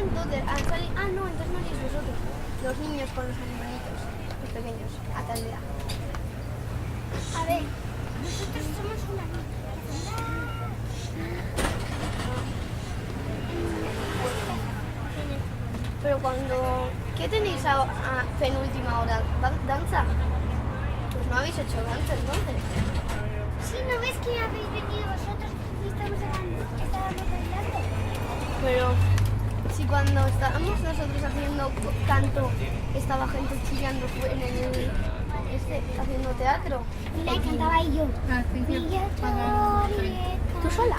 Entonces, al salir... Ah, no, entonces no iréis vosotros. Los niños con los animalitos, los pequeños, a tal aldea. A ver, nosotros somos una niña. Pero cuando... ¿Qué tenéis a penúltima hora? ¿Danza? Pues no habéis hecho danza entonces. Si no ves que habéis venido vosotros y estábamos bailando. Pero si cuando estábamos nosotros haciendo canto estaba gente chillando en el... haciendo teatro. Mira, y cantaba y yo. ¿Tú sola?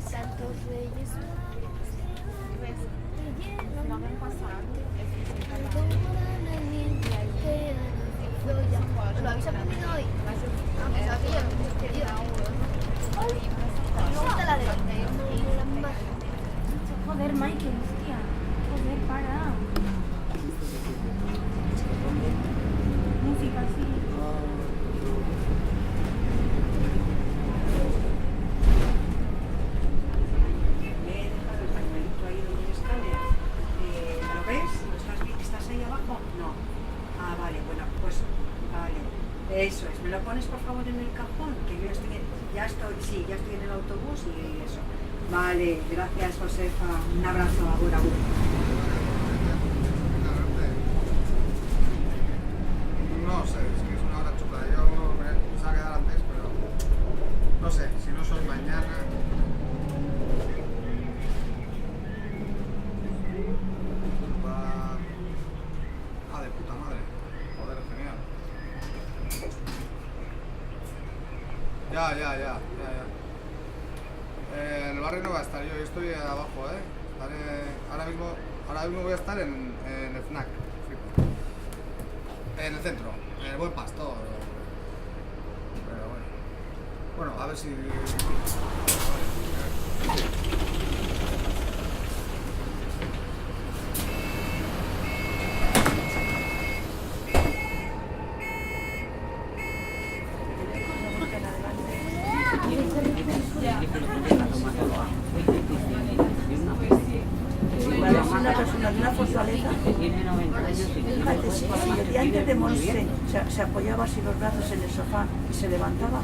Santos Reyes. No me han pasado. ¿Lo habéis aprendido hoy? Pues aquí ya lo hemos querido. Me gusta la de Joder, Michael, hostia. Joder, para. Música, sí. Eso es, ¿me lo pones por favor en el cajón? Que yo ya estoy en el autobús y eso. Vale, gracias Josefa, un abrazo, agur, agur. No sé, es que es una hora chula. Yo me pensaba quedar antes, pero no sé, si no soy mañana. De puta madre. Joder, genial. Ya. En el barrio no va a estar yo estoy abajo, ahora mismo voy a estar en el FNAC, en el centro, en el Buen Pastor. Pero bueno, a ver si... Una persona de una fortaleza, fíjate, si el día antes de morirse se apoyaba así los brazos en el sofá y se levantaba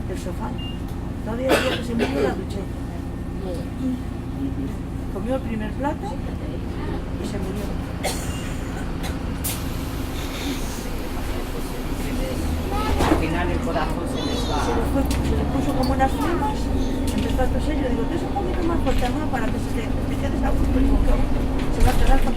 del sofá. Todavía el día que se murió la duché. Comió el primer plato y se murió. Al final el corazón se les va. Se le puso como unas plumas, empezó a toser y le digo, es un poquito más fuerte, ¿no? Para que se te quedes a gusto, y digo, que se va a quedar con